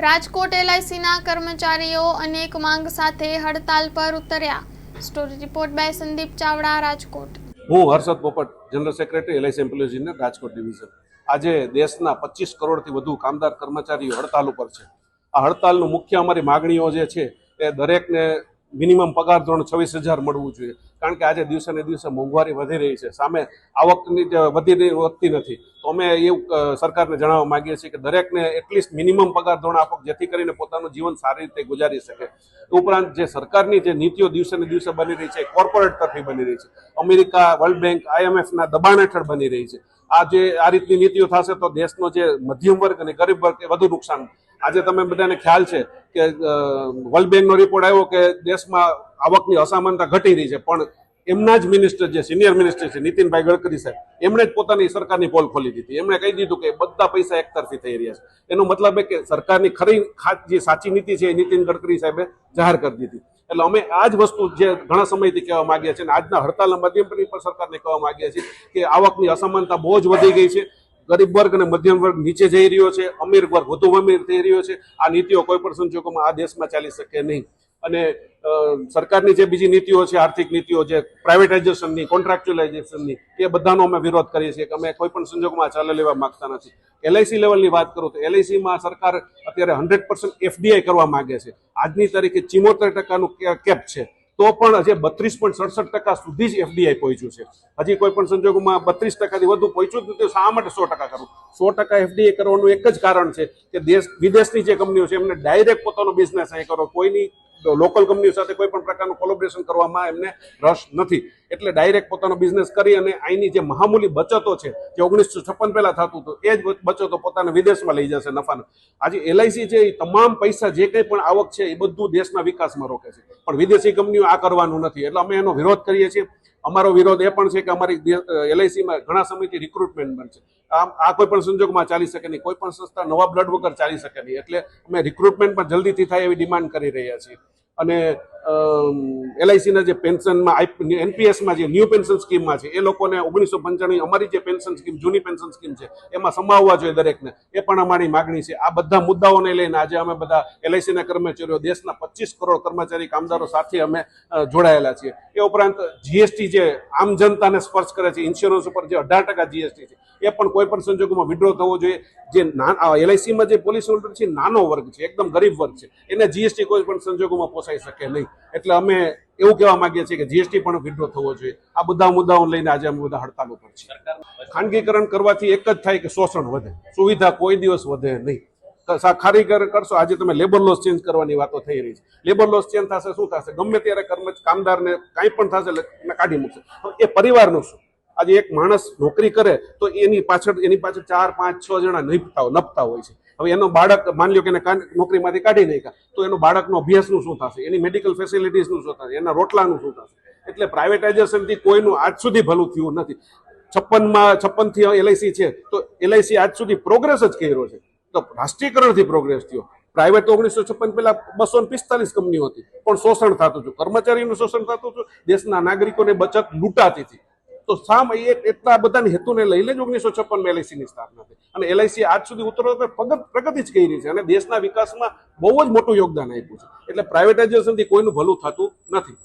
રાજકોટ એલઆઈસીના કર્મચારીઓ અનેક માંગ સાથે હડતાલ પર ઉતર્યા। Story report by Sandeep Chavda, Rajkot. હું Harshad Popat, general secretary LIC employees union Rajkot division. આજે દેશના 25 કરોડથી વધુ કામદાર કર્મચારીઓ હડતાલ ઉપર છે। આ હડતાલનું મુખ્ય અમારી માગણીઓ જે છે એ દરેકને મિનિમમ પગાર ધોરણ 26,000 મળવું જોઈએ, કારણ કે આજે દિવસે ને દિવસે મોંઘવારી વધી રહી છે, સામે આવકની વધતી નથી। તો અમે એવું સરકારને જણાવવા માંગીએ છીએ કે દરેકને એટલીસ્ટ મિનિમમ પગાર ધોરણ આપો, જેથી કરીને પોતાનું જીવન સારી રીતે ગુજારી શકે। ઉપરાંત જે સરકારની જે નીતિઓ દિવસે ને દિવસે બની રહી છે, કોર્પોરેટ તરફી બની રહી છે, અમેરિકા, વર્લ્ડ બેંક, IMFના દબાણ હેઠળ બની રહી છે। આ રીતની નીતિઓ થશે તો દેશનો જે મધ્યમ વર્ગ અને ગરીબ વર્ગ એ વધુ નુકસાન। આજે તમે બધાને ખ્યાલ છે કે વર્લ્ડ બેંકનો રિપોર્ટ આવ્યો કે દેશમાં આવકની અસમાનતા ઘટી રહી છે, પણ એમના જ મિનિસ્ટર, જે સિનિયર મિનિસ્ટર છે નીતિનભાઈ ગડકરી સાહેબ, એમણે જ પોતાની સરકારની પોલ ખોલી દીધી। એમણે કહી દીધું કે બધા પૈસા એકતરફી થઈ રહ્યા છે। એનો મતલબ એ કે સરકારની ખરી જે સાચી નીતિ છે એ નીતિન ગડકરી સાહેબે જાહેર કરી દીધી। એટલે અમે આ જ વસ્તુ જે ઘણા સમયથી કહેવા માંગીએ છીએ અને આજના હડતાલના માધ્યમથી પણ સરકારને કહેવા માંગીએ છીએ કે આવકની અસમાનતા બહુ જ વધી ગઈ છે। ગરીબ વર્ગ અને મધ્યમ વર્ગ નીચે જઈ રહ્યો છે, અમીર વર્ગ વધુ અમીર થઈ રહ્યો છે। આ નીતિઓ કોઈ પણ સંજોગોમાં આ દેશમાં ચાલી શકે નહીં। અને સરકારની જે બીજી નીતિઓ છે, આર્થિક નીતિઓ, જે પ્રાઇવેટાઇઝેશનની, કોન્ટ્રાક્ચ્યુઅલાઇઝેશનની, એ બધાનો અમે વિરોધ કરીએ છીએ કે અમે કોઈ પણ સંજોગોમાં ચાલે લેવા માંગતા નથી। એલઆઈસી લેવલની વાત કરું તો એલઆઈસીમાં સરકાર અત્યારે 100% FDI કરવા માંગે છે। આજની તારીખે 74% કેપ છે, તો પણ હજી 32.67% સુધી જ FDI પહોંચ્યું છે। હજી કોઈ પણ સંજોગોમાં 32%થી વધુ પહોંચ્યું જ નથી। શા માટે 100% કરવું? 100% FDI કરવાનું એક જ કારણ છે કે વિદેશની જે કંપનીઓ છે એમને ડાયરેક્ટ પોતાનો બિઝનેસ અહીં કરો, કોઈની લોકલ કંપનીઓ સાથે કોઈ પણ પ્રકારનું કોલેબોરેશન કરવામાં એમને રસ નથી। એટલે ડાયરેક્ટ પોતાનો બિઝનેસ કરી અને અહીંની જે મહામૂલી બચતો છે, જે 1956 પહેલા થતું હતું, એ જ બચતો પોતાને વિદેશમાં લઈ જશે નફાનો। આજે એલઆઈસી છે એ તમામ પૈસા જે કંઈ પણ આવક છે એ બધું દેશના વિકાસમાં રોકે છે, પણ વિદેશી કંપનીઓ આ કરવાનું નથી। એટલે અમે એનો વિરોધ કરીએ છીએ। અમારો વિરોધ એ પણ છે કે અમારી એલઆઈસીમાં ઘણા સમયથી રિક્રુટમેન્ટ બંધ છે। આ કોઈ પણ સંજોગમાં ચાલી શકે નહીં। કોઈ પણ સંસ્થા નવા બ્લડ વગર ચાલી શકે નહીં। એટલે અમે રિક્રુટમેન્ટ પણ જલ્દીથી થાય એવી ડિમાન્ડ કરી રહ્યા છીએ। અને એલઆઈસીના જે પેન્શનમાં NPSમાં જે ન્યૂ પેન્શન સ્કીમમાં છે એ લોકોને 1995 અમારી જે પેન્શન સ્કીમ, જૂની પેન્શન સ્કીમ છે, એમાં સમાવવા જોઈએ દરેકને, એ પણ અમારી માગણી છે। આ બધા મુદ્દાઓને લઈને આજે અમે બધા એલઆઈસીના કર્મચારીઓ, દેશના 25 કરોડ કર્મચારી કામદારો સાથે અમે જોડાયેલા છીએ। એ ઉપરાંત જીએસટી જે આમ જનતાને સ્પર્શ કરે છે, ઇન્સ્યોરન્સ ઉપર જે 18% જીએસટી છે, એ પણ કોઈ પણ સંજોગોમાં વિડ્રો થવો જોઈએ। જે એલઆઈસીમાં જે પોલિસી હોલ્ડર છે નાનો વર્ગ છે, એકદમ ગરીબ વર્ગ છે, એને જીએસટી કોઈ પણ સંજોગોમાં પોસાઈ શકે નહીં। એટલે અમે એવું કહેવા માંગીએ છીએ કે જીએસટી પણ વિડ્રો થવો જોઈએ। આ બધા મુદ્દાઓને લઈને આજે અમે બધા હડતાલ ઉપર છીએ। ખાનગીકરણ કરવાથી એક જ થાય કે શોષણ વધે, સુવિધા કોઈ દિવસ વધે નહીં। ખાનગીકરણ કરશો, આજે તમે લેબર લોસ ચેન્જ કરવાની વાતો થઈ રહી છે, લેબર લોસ ચેન્જ થશે, શું થશે? ગમે ત્યારે કામદારને કાંઈ પણ થશે એટલે કાઢી મૂકશે। એ પરિવારનું શું? આજે એક માણસ નોકરી કરે તો એની પાછળ 4, 5, 6 જણા નપતા હોય છે। હવે એનો બાળક, માની લો કે એને નોકરીમાંથી કાઢી નાખ્યા, તો એનો બાળકનો અભ્યાસનું શું થશે? એની મેડિકલ ફેસિલિટીઝનું શું થશે? એના રોટલાનું શું થશે? એટલે પ્રાઇવેટાઇઝેશનથી કોઈનું આજ સુધી ભલું થયું નથી। 56થી એલઆઈસી છે, તો એલઆઈસી આજ સુધી પ્રોગ્રેસ જ કર્યો છે। તો રાષ્ટ્રીયકરણથી પ્રોગ્રેસ થયો। પ્રાઇવેટ 1956 પહેલા 245 કંપનીઓ હતી, પણ શોષણ થતું હતું, કર્મચારીનું શોષણ થતું હતું, દેશના નાગરિકોને બચત લૂંટાતી હતી। તો સામ એટલા બધાના હેતુને લઈને જ 1956 એલઆઈસીની સ્થાપના થઈ, અને એલઆઈસી આજ સુધી ઉત્તરોત્તર પ્રગતિ જ કરી છે અને દેશના વિકાસમાં બહુ જ મોટું યોગદાન આપ્યું છે। એટલે પ્રાઇવેટાઇઝેશનથી કોઈનું ભલું થતું નથી।